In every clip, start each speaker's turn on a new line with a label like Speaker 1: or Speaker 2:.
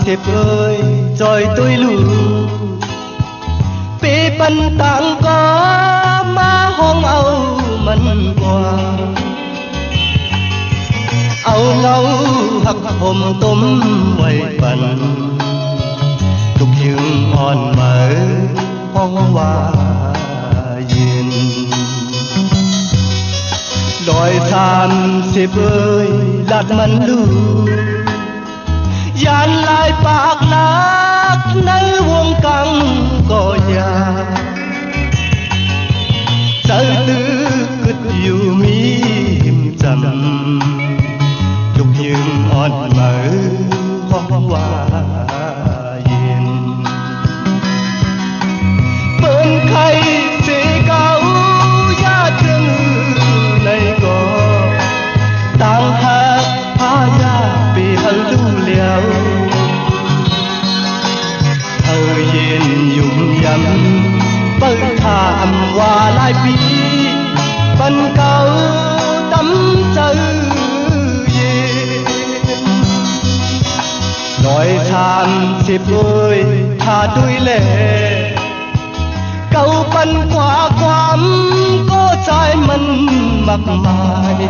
Speaker 1: 30ơi rồi tôi lù bị bần tặng có má hôn âu mình qua âu ngâu hắc hôm tôm quay bần tục dương on mở phong hoa yên đòi 30ơi lạt mình lù dàn lại bạc lắc nơi vuông căng có già trời tư cứt yêu mím trầm lục dương on mở phong hoa yên bên khay sẽ cao giá trưng này có tang hát phá gia bị hận lưu liao thời yên dùng dầm bơi thảm qua lại bi bần cao tắm chữ yên nói 30ơi tha đuôi lệ câu bần quả quắm có trái mình mặc mài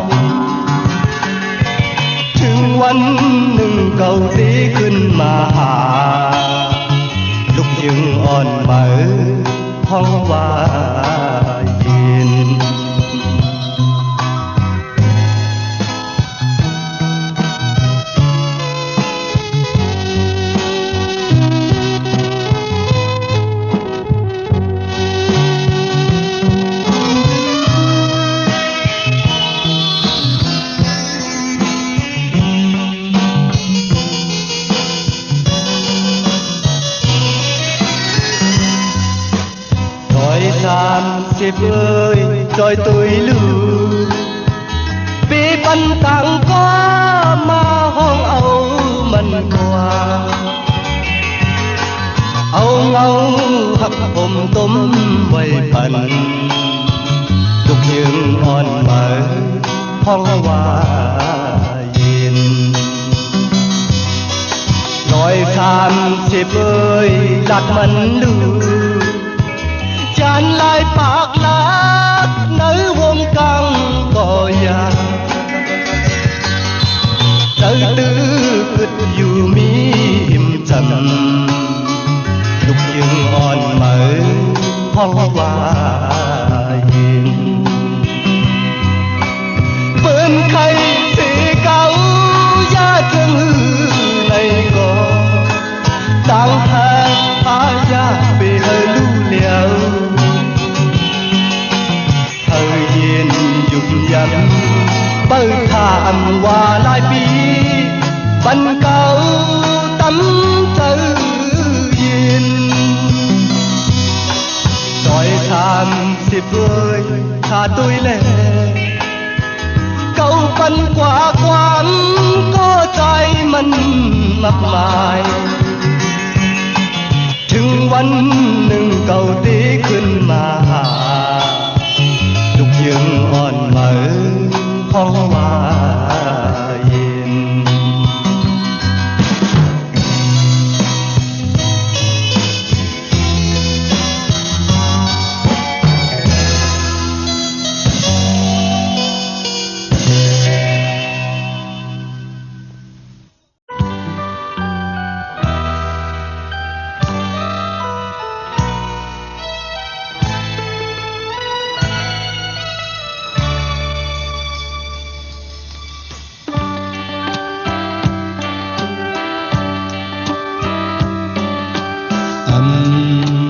Speaker 1: ถึงวันหนึ่งเก่าสีขึ้นมาหาลุกยึงอ่อนเหมือห้องว่าเย็น30ơi rồi tôi lù bị bần tặng có mà hôn âu mình qua âu ngâu hấp ôm tôm quay bần lục dương on mở phong hoa yên nói 30ơi lạt mình lù dàn lại bạc lắc nơi vuông căng có già trời tư cứt dù mím trầm lục dương on mở phong hoa yên bên khay sẽ cao giá trưng này có tang hát phá gia bị hơi lưu liao dùng dầm bơi thảm qua lại bi bần cao tắm tự nhiên nói 30 ơi tha tôi lệ câu bần quả quán có trái mình mập mài ถึงวันหนึ่งเก่าตีขึ้นมาหาลุกยึงอ่อนเหมือห้องว่าเย็น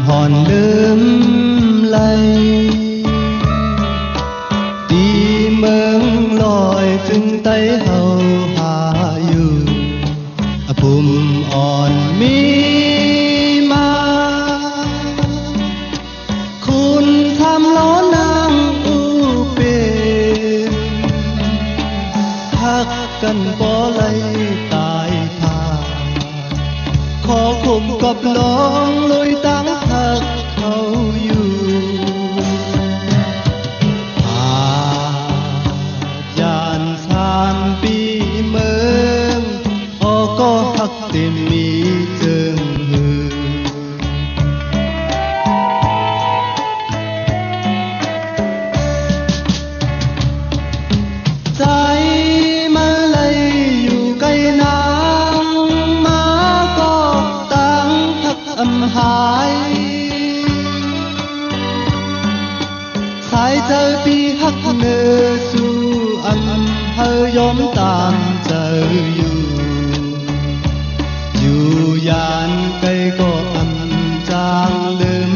Speaker 1: hòn đơm lay đi mương lòi chân tay hầu hà yu bùm on mi maคุณทำล้อนางอูเป็นทักกันบ่ไหลตายทางขอคุมกับน้องลอยตั้งทักเขาอยู่ยาน3 ปีเมืองพอก็ทักเต็มมี thái giờ bi hắc nơ su âm hơi yóm tạm giờ dù dàn cây có âm trang lưng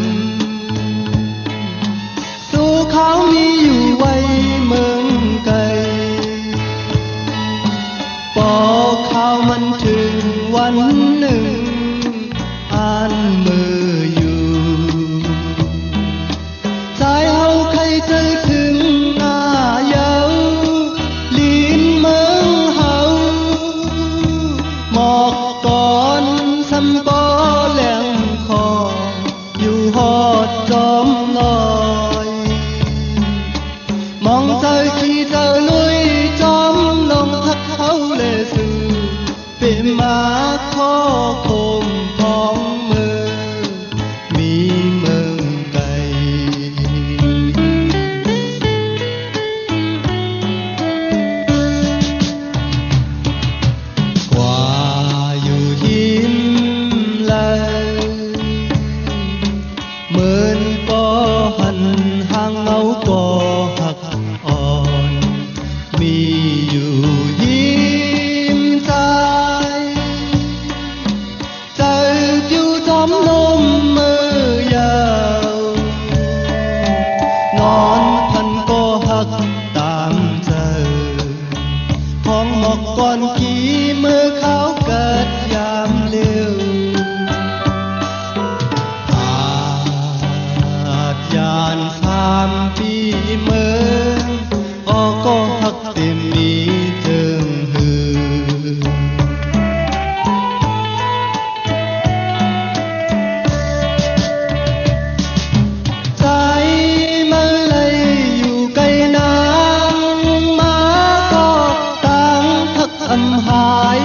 Speaker 1: số kháo mi dù quay mừng cây bỏ khaoมันถึงวันหนึ่งอันมืออยู่ใจเฮาใครใจถึงหน้าเยาลีนเมืองเฮาหมอกก่อนสำบ่แหลงคออยู่ฮอดจอมลอยมองใจขี้เจอลุยจอมลงทักเขาเลยสื่อเป็นมาขอคมของมือมีเมืองไกลกว่าอยู่หิมเลยเหมือนก็หันห่างเงาก็หักอ่อนมีอยู่หิมใจใจอยู่จอมลมมือยาวนอนพันก็หักตามเจอของหมอกก่อนกี่มือเขาเกิดยามเลี้ยวอาจยานสามปีเมืองก็หักเต็มมีเจิงหือใจมันเลยอยู่ไกลนางมาก็ต่างทักอำหาย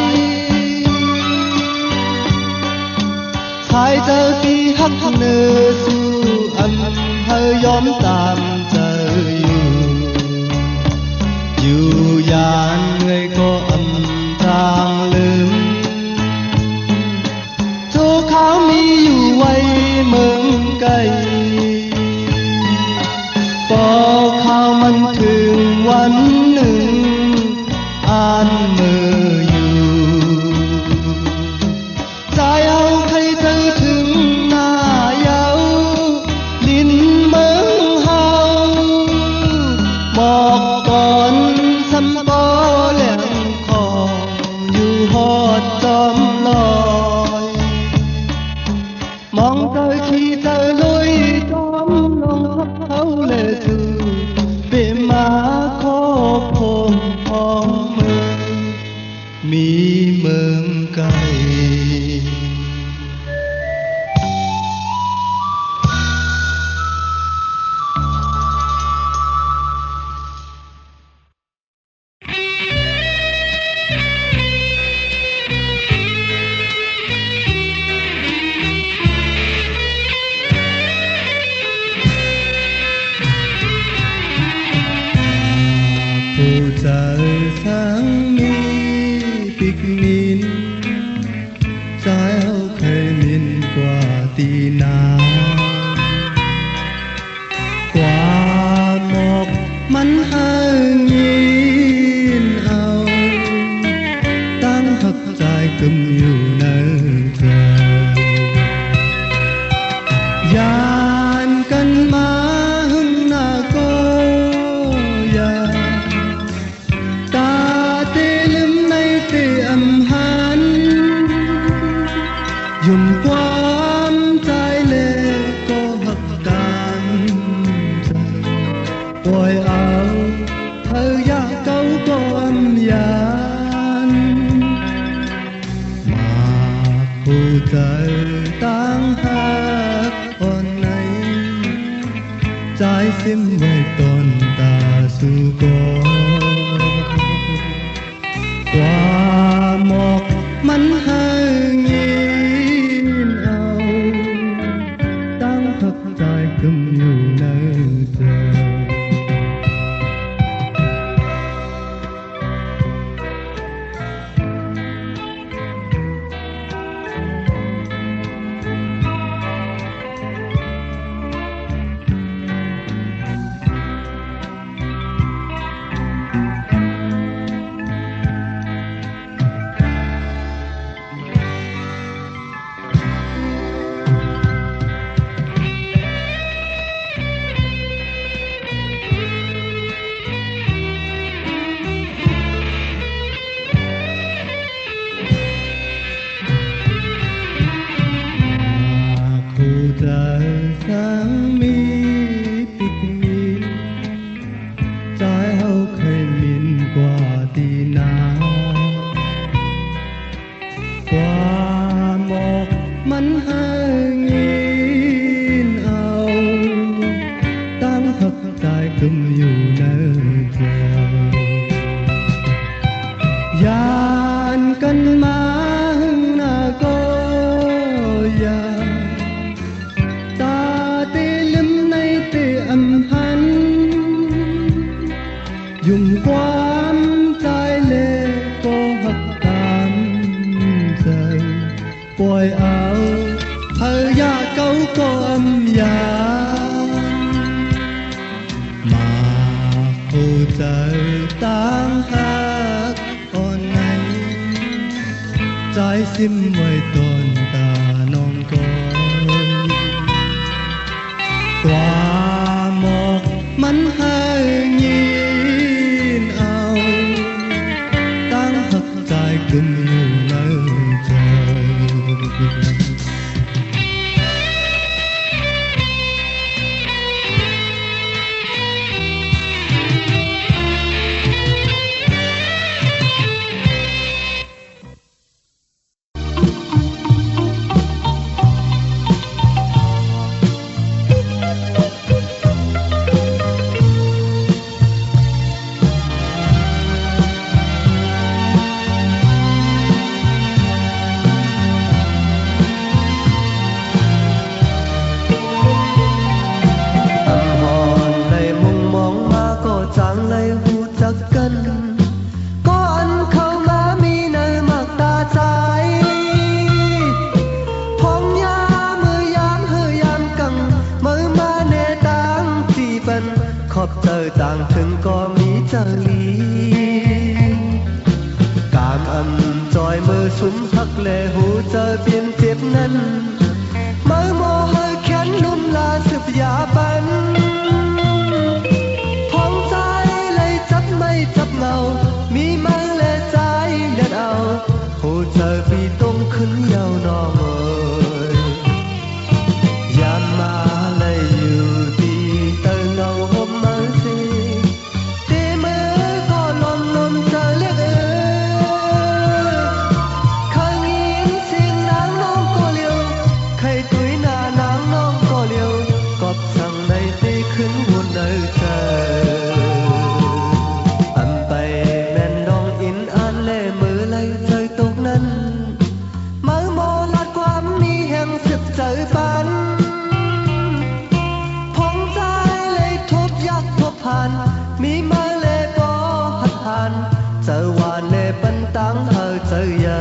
Speaker 1: ชายเจอปีหักเนื้อสู่อำเฮยอมตามเจออยู่ยานเงยก็อำจางลืมโชว์ขาวมีอยู่ไว้เมืองไกลพอข่าวมันถึงวันหนึ่งอ่านมืออยู่ใจเอาใครเจอถึงหน้าเยาลิ้นเมืองเฮาหมอกก่อนสำบ่แหลงคออยู่ฮอดจอมลอยมองเจอขี้เจอลุยจอมลงทับเขาเลยถือเป็นมาขอพงของเมืองมีเมืองไกลผู้เจอสังมีปิกนินใจเอาเคยมินกว่าตีนาความหมอกมันหางยินเอาตั้งหักใจกึมอยู่ในใจยานกันมาหึงหน้าก็ยาตาเตลืมในเตอำหันยุ่มความใจเล็กก็หักกันใจปล่อยเอาเธออยากเก้าก็อำยานมาผู้ใจตั้งหักอ่อนไหนใจซิมไว้ตอนตาสู่ก่อนความหมอกมันหางยินเอาตั้งหักใจกึมอยู่ในใจ dùng quán trái lê cô hấp tàn rời bồi áo hơi ya câu cô âm ya mà cô trời tăng hát on này trái sim ngoài tuần ta non coi qua một mắn hơi nhìn ao tăng thật dài cùng nhiều nơi trờiขอบเจอต่างถึงก็มีเจอลีการจอยมือสุมพักเลหูเจอเปลี่ยนเจ็บนั้นมือโมเฮอแขนลุ่มลาสืบยาปันพองใจเลยจับไม่จับเงามีมือและใจเด็ดเอาหูเจอปีตรงขึ้นยาวนองเอ่ยยามมาเลยอยู่ดีเตอเงามีมาเลปอหัดหันเจอวานเลปันตังเฮอเจอเยอ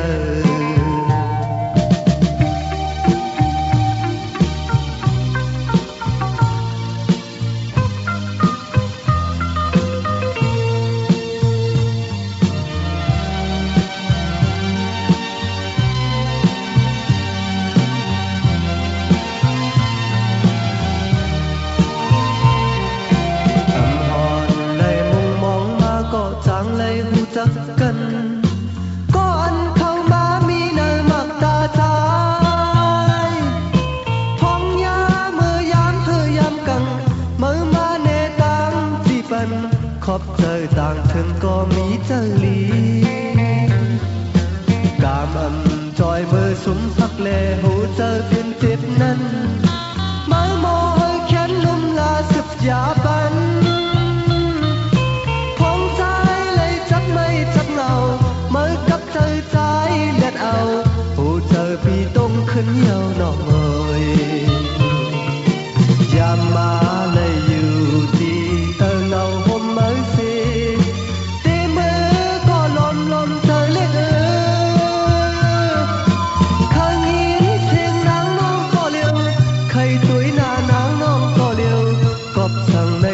Speaker 1: จักกันก่อนเข้ามามีเนอมักตาใจพองยาเมื่อยามเธอยามกังเมื่อมาเนตังที่ปันขอบเจอต่างถึงก็มีเจอลีกามจอยมือสุมพักเลหูเจอเปลี่ยนเจ็บนั้นมือโมเฮอแขนลุ่มลาสืบยาปันมือกับเจอใจเล็ดเอาหูเจอปีตรงขึ้นเยาวนอกเอ่ยยามมาเลยอยู่ดีเตอเงาห่มมือสิตีมือก็ลมเธอเล็ดข้างยินเสียงนางน้องก็เลี้ยวใครตุยหน้านางน้องก็เลี้ยวกบสั่งใน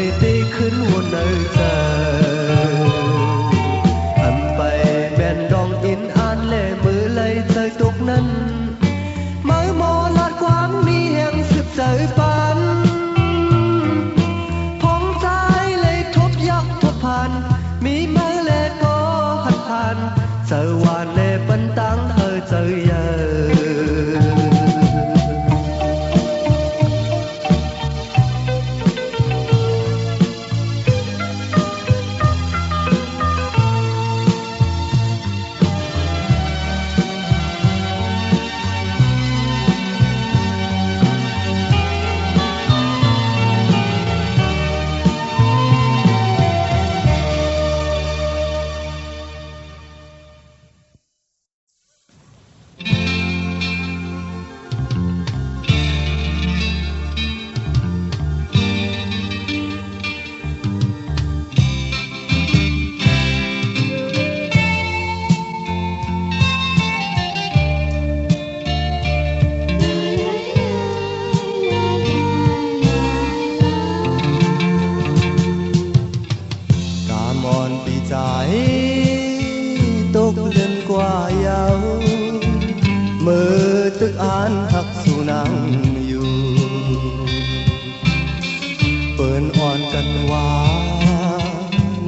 Speaker 1: อ่อนกันว่า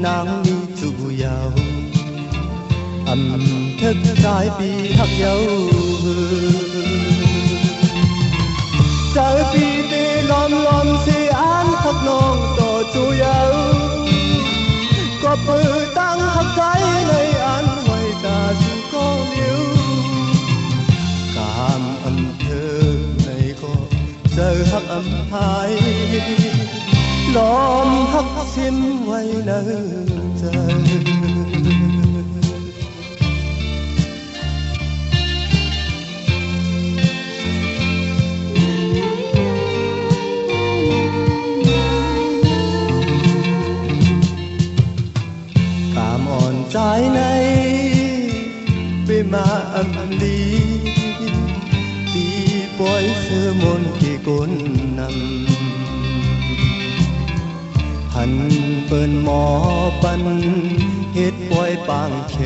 Speaker 1: นางมีจูเยาอำทึกสายปีหักเยาเจอปีตีล้อมล้อมสีอันหักน้องต่อจูเยาก็ปืนตั้งหักใจในอันไว้ตาสิก็เลี้ยวกามอำเธอในก็เจอหักอำหายล้อมหักสิ้นไว้ในใจใจในไปมาอำลีตีปล่อยเสือมนที่ก้นนำหันเปิ้นหมอปันเฮ็ดปล่อยปางแข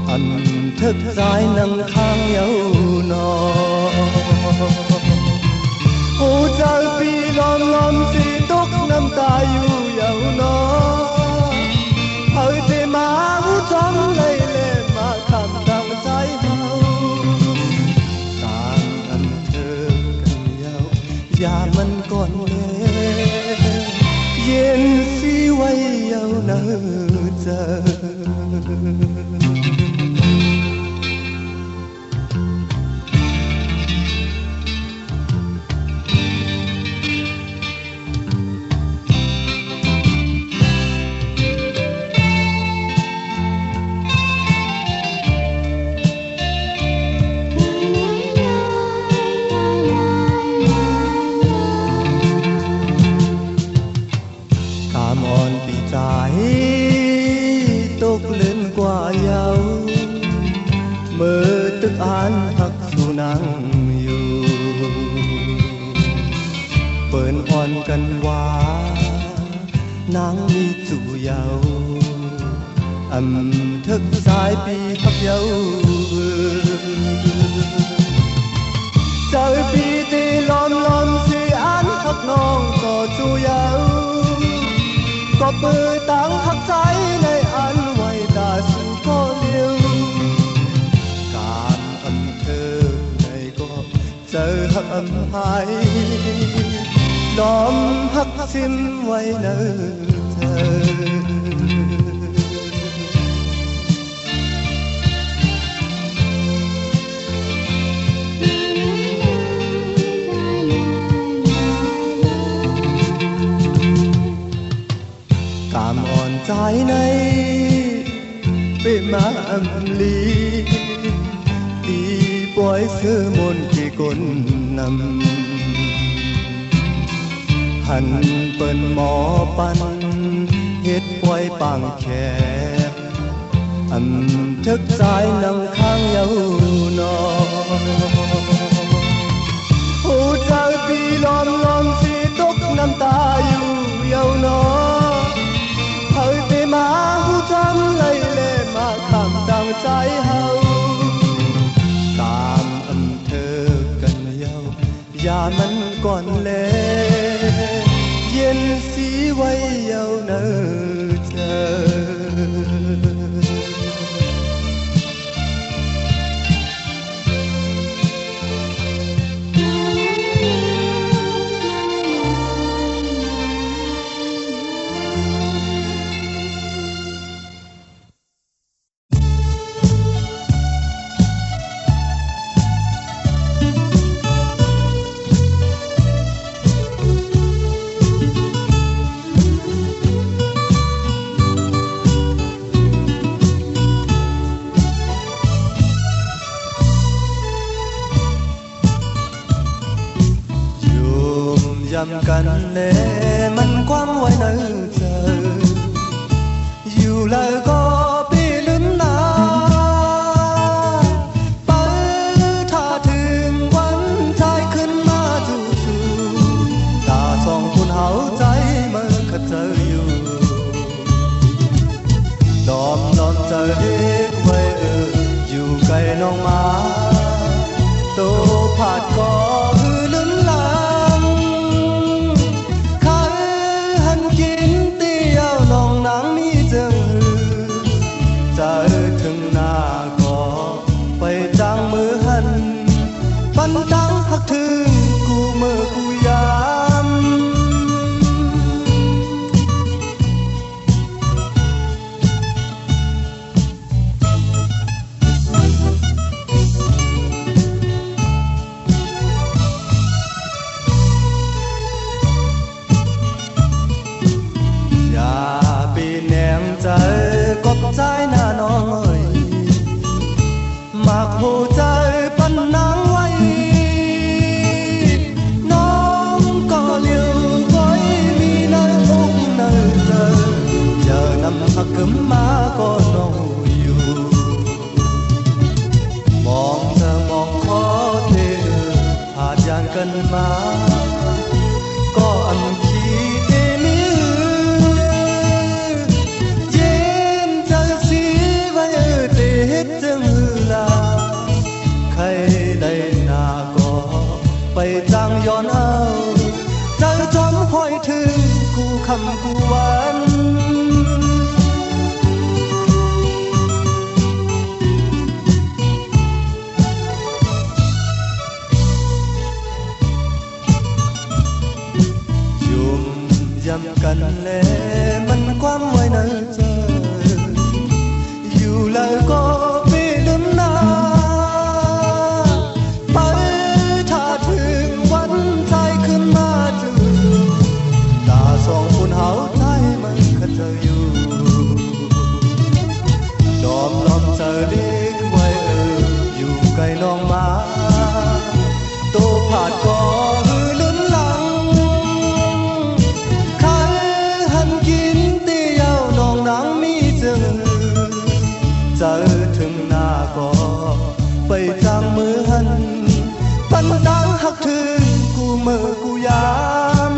Speaker 1: อันทึกสายนำข้างเยาวนอโอ้เจ้าปีล้อมล้อมสีตกน้ำตาอยู่เยาวนอเฮ้ยเธอมาหูจอมเลยเล่มาคำตั้งใจเฮาต่างอันเธอกันเยาอย่ามันก่อนเลยเย็นสีไว้เยาเนอเจตกเล่นกว่าเยาเมื่อตึกอ่านหักสู่นางอยู่เปิ้นอ่อนกันว่านางมีจูเยาอำทึกสายปีหักเยาเจอปีตีล้อมล้อมสีอันหักน้องต่อจูเยาก็เปิดตั้งหักใจในอันไว้ตาสิก็เลี้ยวการอำเธอในก็เจอหักอำหายล้อมหักสิ้นไว้เนอเธอกามอ่อนใจในไปมาอำลีตีปล่อยเสือมนที่ก้นนำหันเปิ้นหมอปันเฮ็ดปล่อยปางแขกอำทึกสายนำข้างเยาวนอหูใจปีล้อมล้อมสีตกน้ำตาอยู่เยาวนอเฮ้ยเธอมาหูจำเลยเล่มาคำตั้งใจเฮาตามอำเธอกันเยาอย่ามันก่อนเลยเย็นสีไว้เยาเนอเธอยำกันเล่มันความไว้ในเธออยู่เลยก็ปีลืมนาไปถ้าถึงวันใจขึ้นมาจู่ๆตาสองคุณเฮาใจมันขัดเจออยู่ดอมนอนเจอเฮ็ดไว้อยู่ไกลน้องมาโตผาดก็ลืมลา คู่คำคู่วันยุ่มยำกันแลมันความไว้ในใจอยู่แล้วก็ไม่ลืมหน้าไปถ้าถึงวันใจขึ้นมาจืดตาสองคนหาวใจมันขัดเธออยู่จอมลอมเธอเด็กไว้อยู่ไกลน้องมาโตผาดก็หือลุ้นหลังใครหันกินเตี้ยวน้องนางมีจึงเจอถึงหน้าก็ไปจางมือหันปันดังหักถึงกูมือกูยาม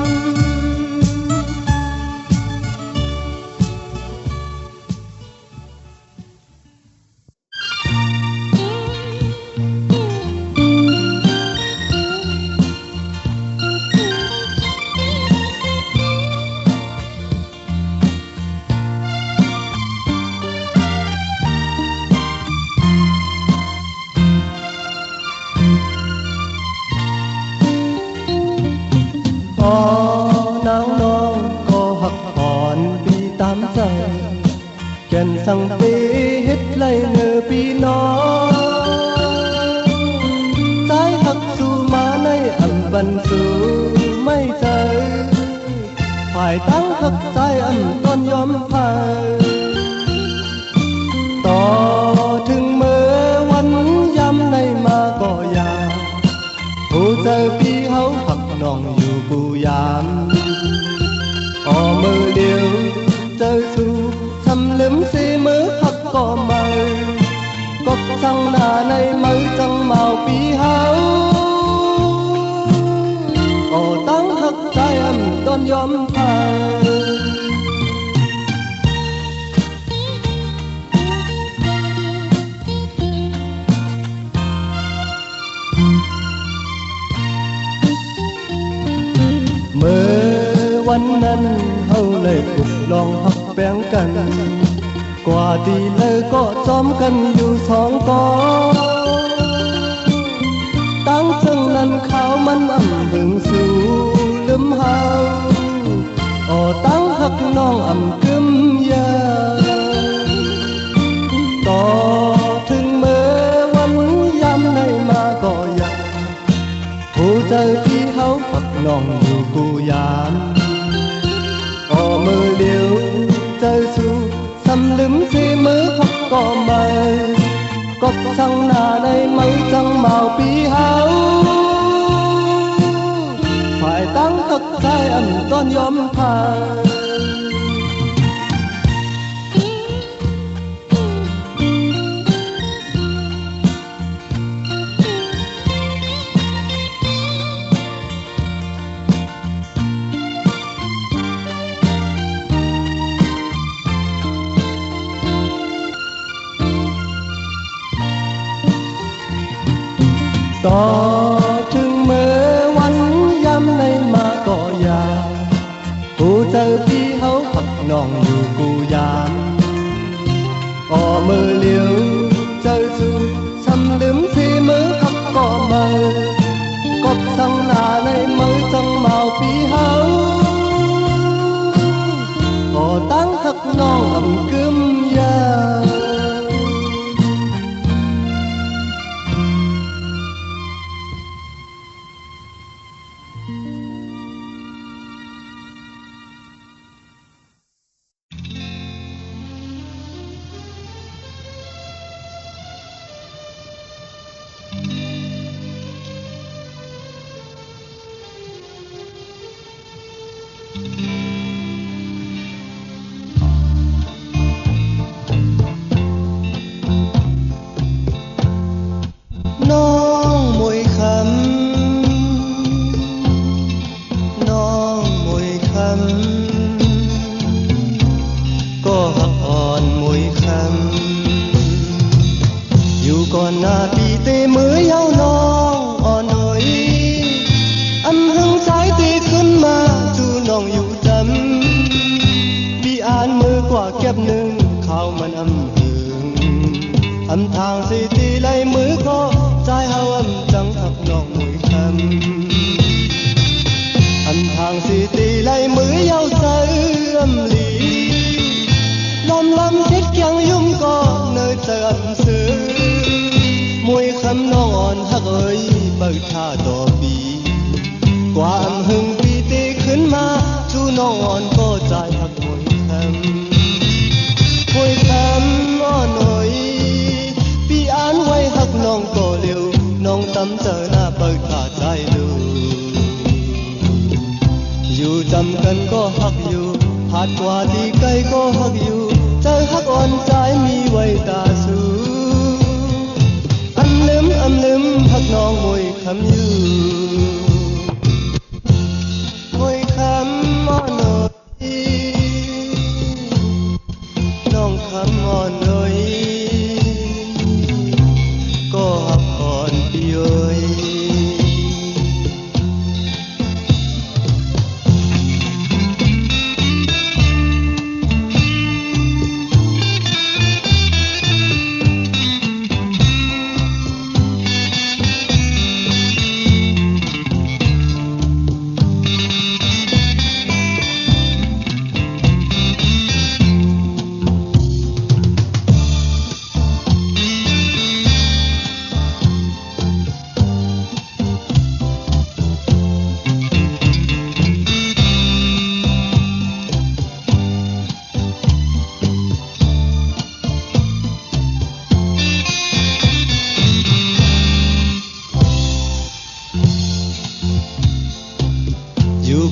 Speaker 1: นางน้องก็หักอ่อนปีตามใจแก่นสั่งปีเฮ็ดไล่เงอปีน้องใจหักสู่มาในอันบันสู่ไม่ใจฝ่ายตั้งหักใจอันต้นยอมพายต่อถึงเมื่อวันยำในมาก็อยากผู้เจอพี่เขาหักน้องอยู่กูยามพอมือเดียวเจอสู่ทำลืมสีมือหักก็มากบสั่งหน้าในมือจังเมาปีเฮาก็ตั้งหักใจอันต้นยอมพายเมื่อวันนั้นเฮาเลยปลุกลองหักแบ่งกันกว่าดีเลยก็จอมกันอยู่สองกองตั้งซึ่งนั้นเขามันอ่ำถึงสู่ลืมเฮาตั้งหักน้องอ่ำกึมยาต่อถึงเมื่อวันยำในมาก็อยากผู้ใจที่เขาหักน้องอยู่กูยามมือเดียวเจอสู่สำลืมสีมือหักก็ไม่กบสั่งหน้าในไม่จังเมาปีเฮาฝ่ายตั้งหักใจอันต้นยอมพายต่อถึงเมื่อวันยำในมาก็อยากผู้เจอพี่เขาหักน้องอยู่กูยามมือเลี้ยวเจอสู่สำลืมสีมือหักก็มากบสั่งหน้าในมือจังเมาปีเฮาตั้งหักน้องอ่ำกึมยาน้องมวยคำน้องมวยคำก็หักอ่อนมวยคำอยู่ก่อนหน้าปีเตมือยาวน้องอ่อนหน่อยอันหึงสายตีขึ้นมาจูน้องอยู่จำ âm thang si ti lấy mưa có trái hao âm trắng thật nồng mùi thơm âm thang si ti lấy mưa yêu say âm lý lom lom thiết chẳng dung có nơi chờ âm xứ mùi khâm nó ngọn hắc ơi bờ tha đỏ bì qua âm hưng pi tê khấn ma chú nó ngọn có trái hắc mùi khâm ngọn ơi pi án quay hắc nong cổ liều nong tâm chờ na bờ tha trái lưu dù trầm cần có hắc dù hạt qua đi cây có hắc dù trái hắc on trái mi quay ta su âm lướm hắc nong mùi khâm như mùi khâm mòn ơi nong khâm mòn ơi có hắc on pi ơi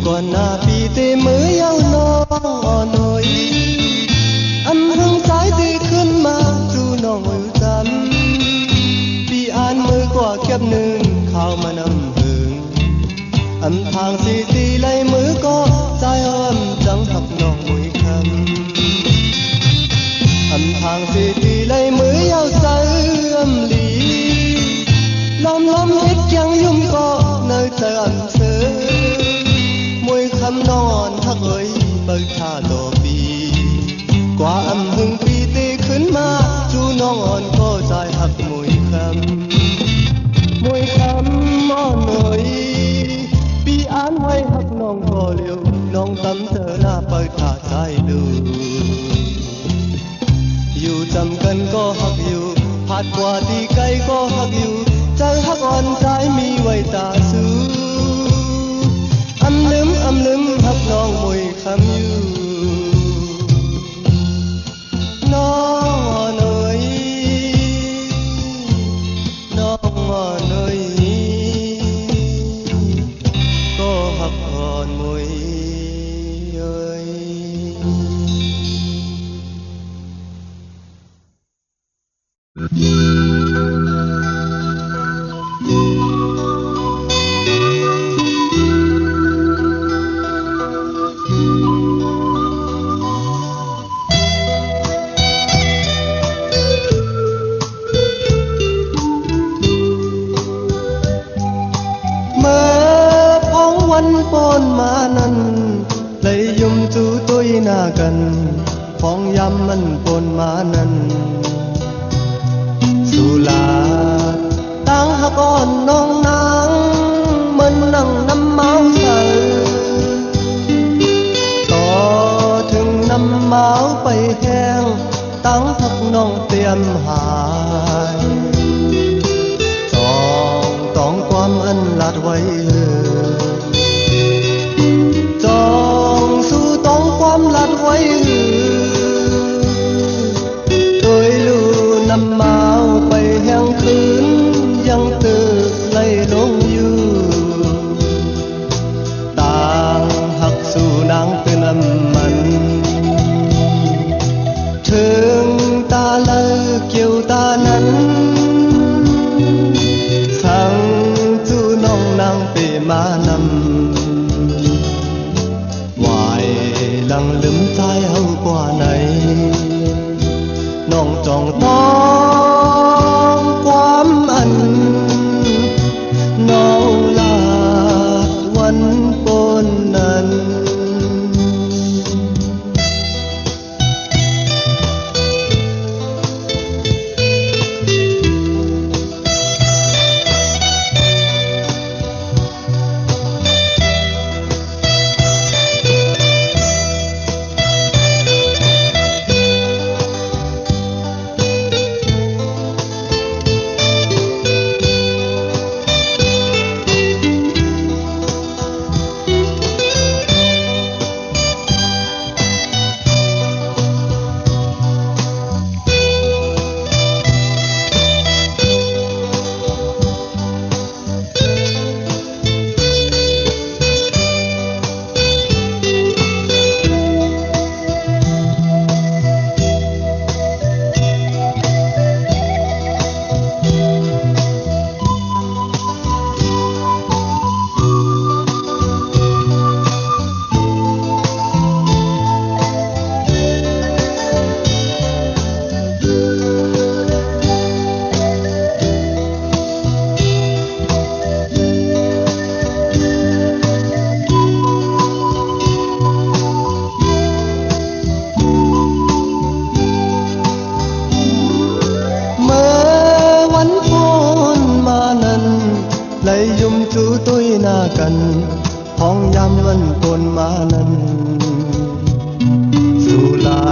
Speaker 1: còn na pi tê mới yêu nó nổi âm hương trái tê khấn ma chú nó ngồi tâm pi an mới qua kiếp nương khao mà nằm hương âm thang si ti lấy mới có trái âm trắng học nòng mùi khâm âm thang si ti lấy mới yêu say âm lý lom lom hết chẳng dung có nơi trời âm sớm mùi khâm non hắc ơi bờ tha đỏ bì qua âm hưng pi tê khấn ma chú non có dài hắc mùi khâm mòn ơi pi án quay hắc non có liều non tâm thơ na bờ tha trái lưu dù trầm cần có hắc dù hạt qua đi cây có hắc dù trái hắc on trái mi quay ta su âm lướm hắc nong mùi khâm như nó ơi có hắc hòn mùi ơi pon ma nan lấy yum chú tôi na gần phong yam man pon ma nan su la tang ha con nong nang man nang năm máu sờ to thường năm máu bay heng tang thắc nong tiêm hài tong quam ân lạt quayความลัดไว้tôi lưu năm máu bay hangคืนยังตึกไล่ลงอยู่ต่างหักสู่นางเป็นน้ำมันถึงตาเลิกเกี่ยวตานั้นสั่งจูน้องนางไปมานำlăng lấm trái hâu qua này nong tròng tóm quám anh nong làวันปนนั้น เ หน้ากันห้องยามวันตนมานั้นสุลา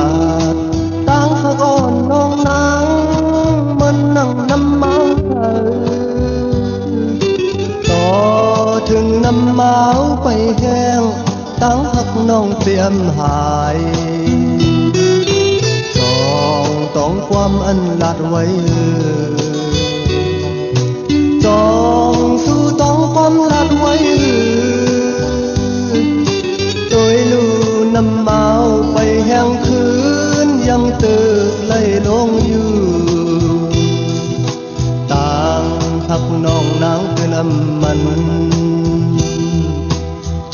Speaker 1: ตั้งขะอ่อนน้องนางมันนั่งน้ำเมาต่อถึงน้ำเมาไปแห้งตั้งหักน้องเตรียมหายสองต้องความอันลัดไว้จองสู้ต้องความลัดไว้โดยลูน้ำเมาไปแห้งคืนยังตื่นไล่ลงอยู่ต่างหักน้องนางเป็นอำมัน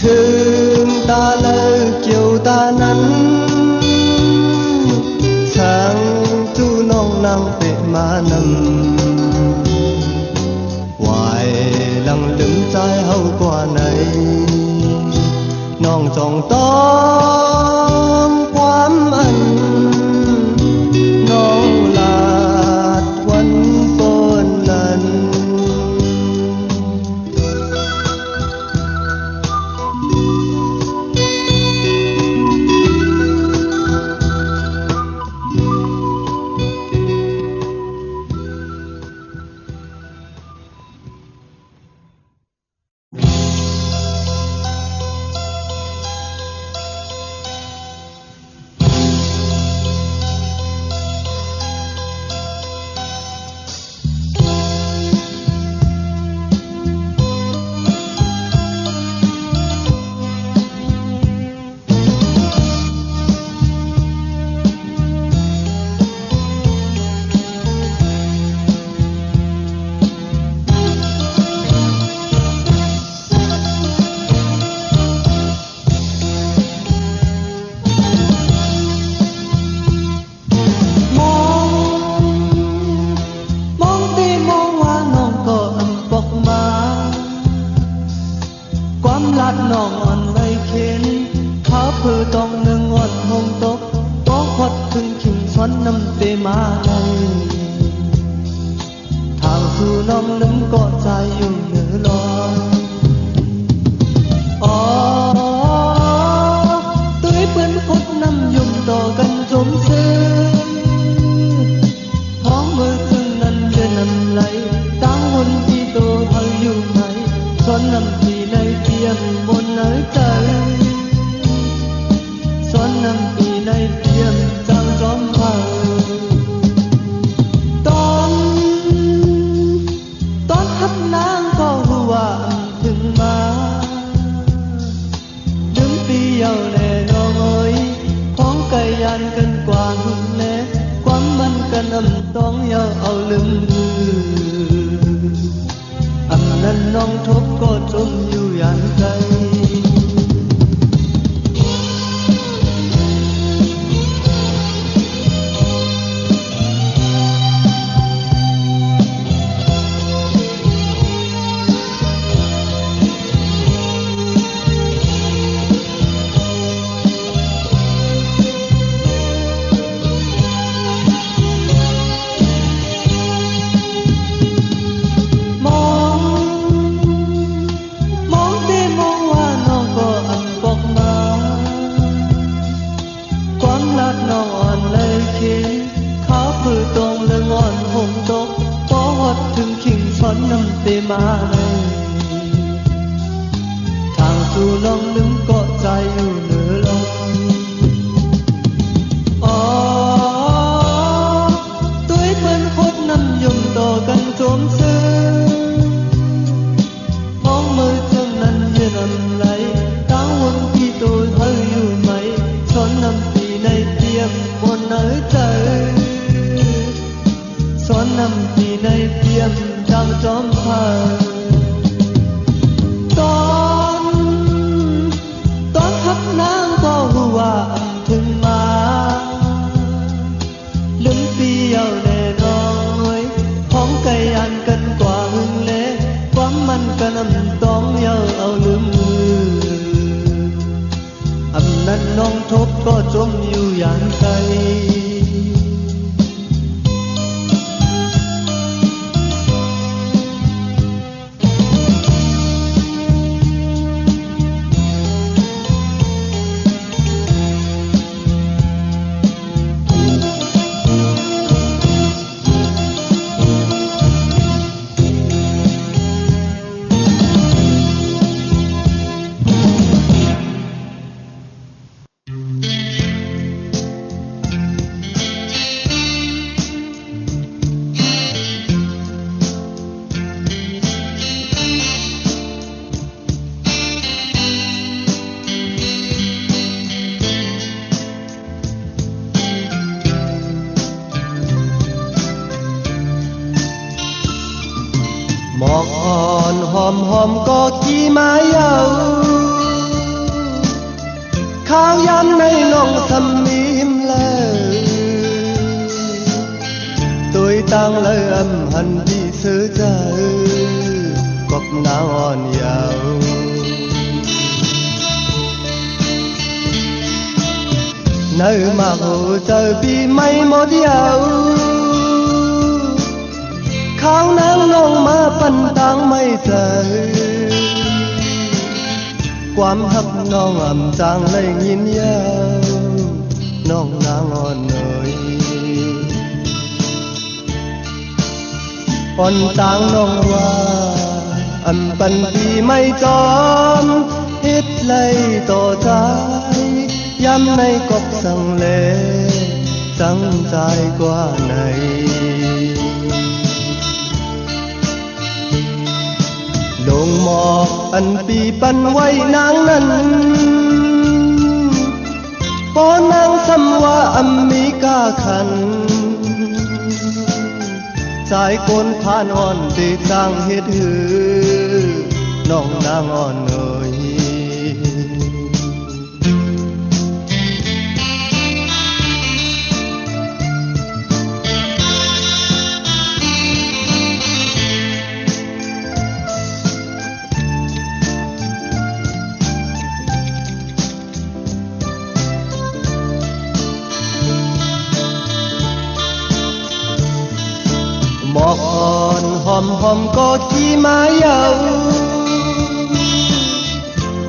Speaker 1: ถึงตาเลยเกี่ยวตานั้นช่างจู้น้องนางเปะมานำวายลังลืมใจเฮากว่าไหนน้องจองต้องความอันน้องลาดวันปนนั้น
Speaker 2: เ
Speaker 1: hòm có chi mái âu khao yam nay nong thầm im lờ tôi tăng lời âm hận đi sớ chờ cọc nào on giàu nơi mà hồ trời bị mây một dạo khao nắng nong mà phân tăng mây trờiความฮักน้องอ่ำจางเลยยินยาวน้องนางอ่อนเอ๋ยอ่อนต่างน้องว่าอ่ำปันปีไม่จอมเฮ็ดเลยต่อใจย้ำในกบสั่งเลจังใจกว่าไหนลงหมอกอันปีปันไว้นางนั้นปอนางซ้ำว่าอัมมีกาขันสายโกนผ่านอ่อนตีจางเฮ็ดหือน้องนางอ่อนเอ๋ยหมอกอ่อนหอมก็ขี้ไม้เยา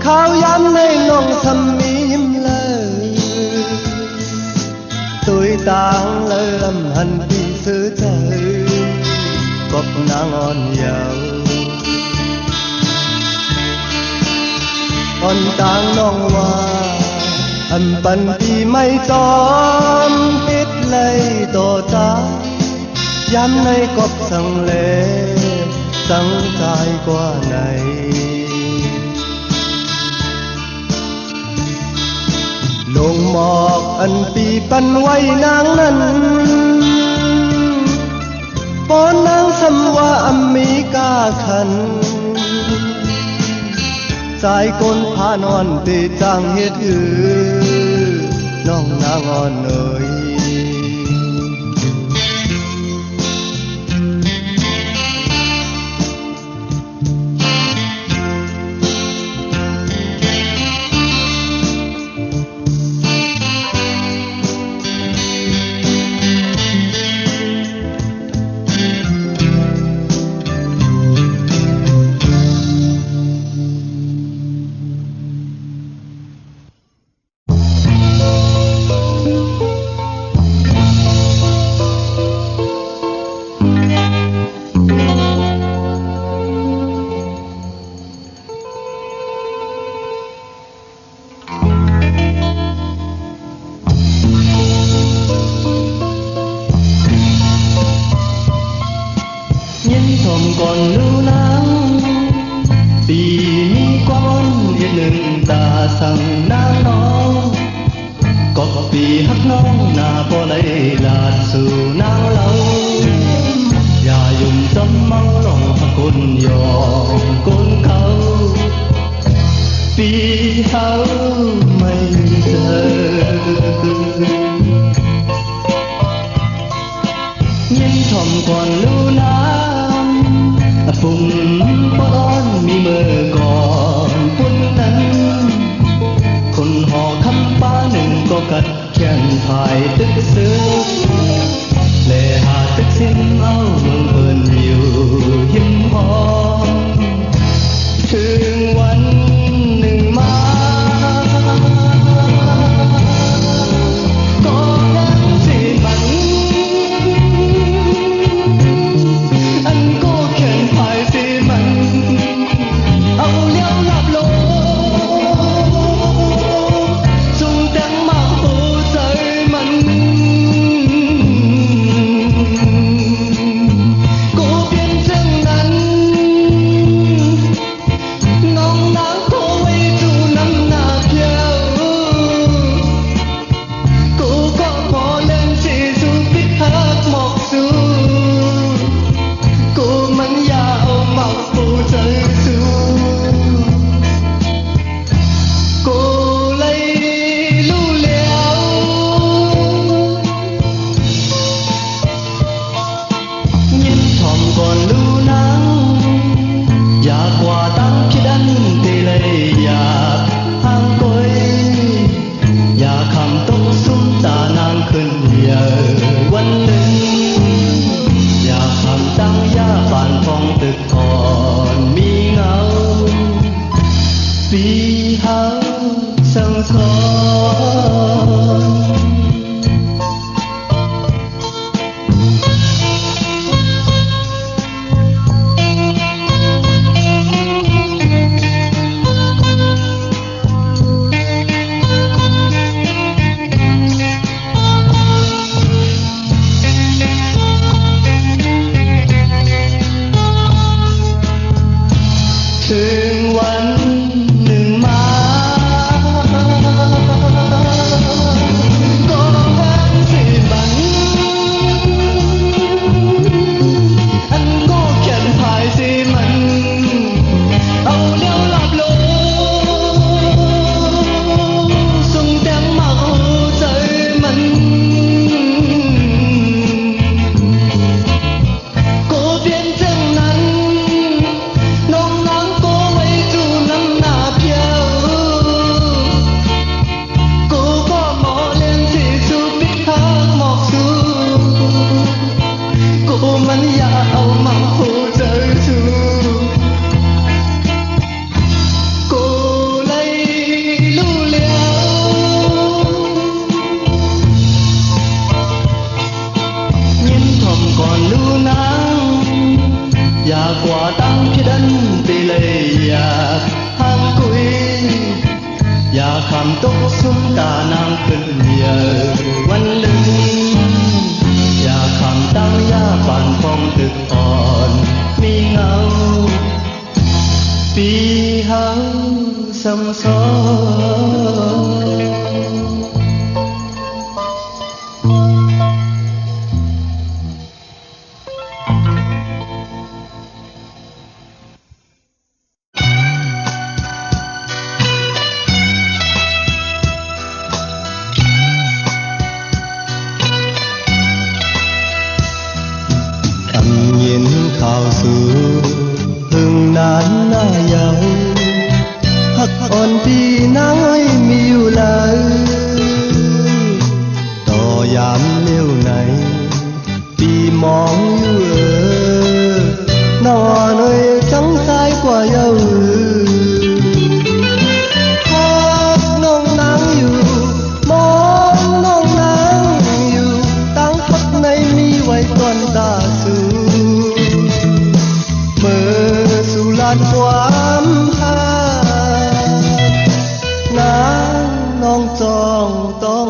Speaker 1: ข้าวย้ำในน้องทำมีมเลยตุยต่างเลิ่มหันพี่ซื้อใจกบนางอ่อนเยาอ่อนต่างน้องว่าอันปันพี่ไม่จอมคิดเลยต่อใจย้ำในกบสั่งเลสั่งใจกว่าไหนลงหมอกอันปีปันไว้นางนั้นปอนนางซ้ำว่าอัมมีกาขันสายกลพานอนตีจางเฮ็ดหือน้องนางอ่อนเอ๋ยก่อนรู้น้ำปีมีก้อนเฮ็ดหนึ่งตาสั่งน้ำน้องก็ปีฮักน้องหน้าบ่ไหลลาดสู่นางเล่าอย่ายุ่งจำเมาลองพักคนยอมคนเขาปีเฮาไม่เจอยินชมก่อนรู้น้ำปุ่มปอนมีเมื่อก่อนปุ่นนั้นคนห่อคำป้าหนึ่งก็กัดแขนถ่ายตึกซื้อเลหาตึกสิ้นเอาเมืองเพิ่นอยู่หิมหอมถึงวันหนึ่งมาก็ยังสิมันอันก็แข็งภายสิมันเอาเลี้ยวหลับลงจงแต่งมาหัวใจมันก็เปลี่ยนจังนั้น าวสู่พึ่งนานหน้าเยาหักอ่อนพี่นางอ้อยมีอยู่เลยต่อยามเลี้ยวไหนปีมองอยู่น้องอ่อนเอ้ยจังใจกว่าเยาหักน้องนางอยู่มองน้องนางอยู่ตั้งพักในมีไว้ก่อนตาสู่เมื่อสู่ลานความหักน้องจองต้อง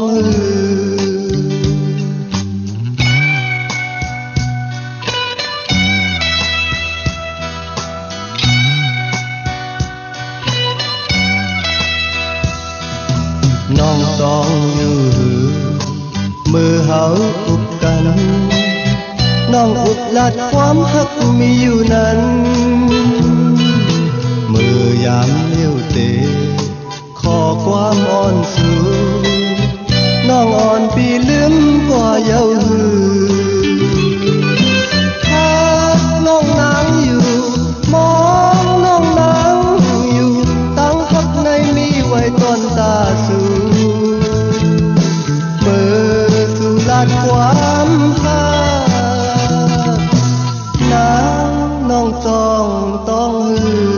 Speaker 1: น้องต้องอยู่มือเฮาอุบกันน้องอุดลัดความหักมีอยู่นั้นมือยามเลี้ยวเตะขอความอ่อนสูน้องอ่อนปีลืมกว่าเยาหือถ้าน้องนางอยู่มองน้องนางอยู่ตั้งพักในมีไว้ตอนตาสู่เมื่อสู่ลานความหักน้องต้องหือ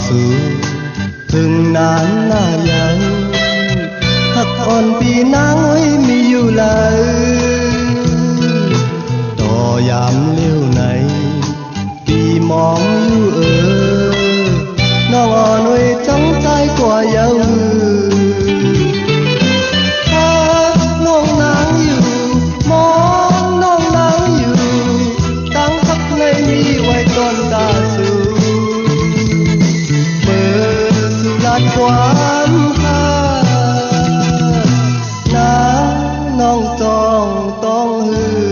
Speaker 1: สู่พึ่งนานหน้าเยาหักอ่อนปีนางไว้มีอยู่เลยต่อยามเลี้ยวไหนปีมองอยู่น้องอ่อนไว้จังใจกว่าเยาถ้าน้องนางอยู่มองน้องนางอยู่ตั้งพักในมีไว้ก่อนตาสู่ความหักน้องต้องหือ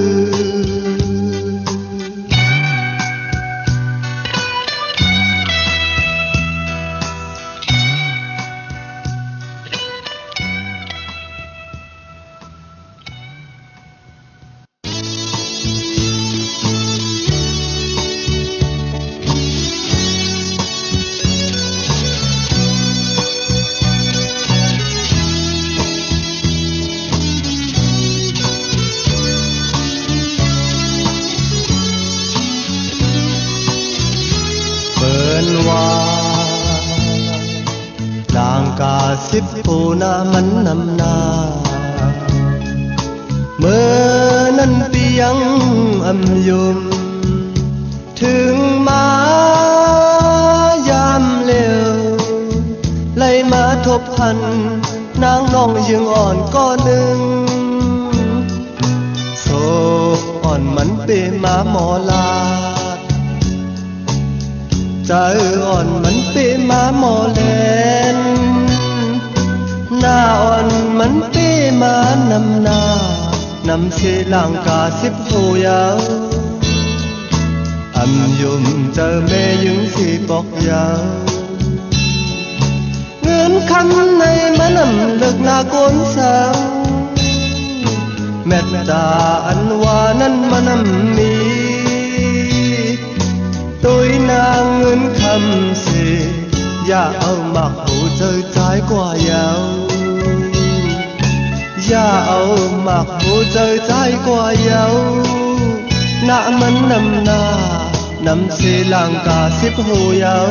Speaker 1: ลางกาสิบปูนามันนำนาเมื่อนั้นเปียงอำยุมถึงมายามเร็วไล่มาทบพันนางน้องยังอ่อนก็หนึ่งโศกอ่อนมันเปมาหมอลาใจอ่อนมันเปมาหมอแลนหน้าอ่อนมันเปมานำเสลังกาสิบโหยาวอำยุมเจอแม่ยึงสีบอกยาวเงินคำในมันเลิกหน้าโกนสาวแม่ตาอันว่านั้นมันมีตัว nàng ơn khăm xì ya âu mặc hủ chơi trái qua giàu ya âu mặc hủ chơi trái qua giàu nạ mân nằm na nằm xì làng cả xếp hồ giàu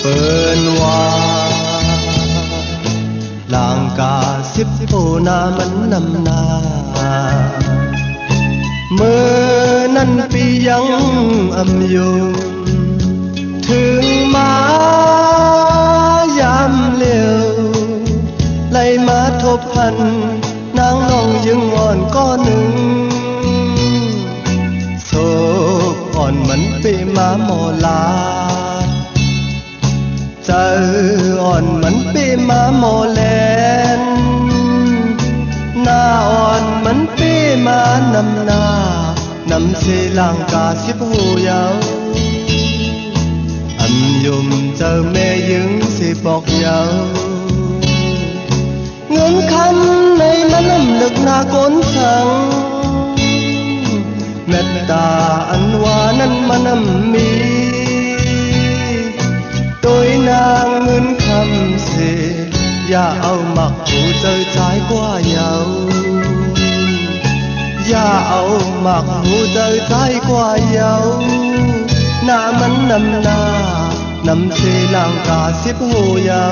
Speaker 1: เ นว่าลางกาสิบโพนามันนำนาเมื่อนั้นปียังอำอยู่ถึงมายามเร็วไล่มาทบพันนางน้องยังอ่อนก็หนึ่งโศกอ่อนมันไปมาหมอลาใจอ่อนมันไปมาหมอแลนหน้าอ่อนมันไปมานำหน้านำเสลังกาสิบหูยาวอันยมเจอแม่ยึงสิบอกยาวเงินคำในมันน้ำลึกนาก้นสังเมตตาอันว่านั้นมันน้ำมีโดยนางเงินคำเสียอย่าเอาหมักหูเจอใจกว่าเยาอย่าเอาหมักหูเจอใจกว่าเยาหน้ามันนำหน้านำเสลังกาสิบหูเยา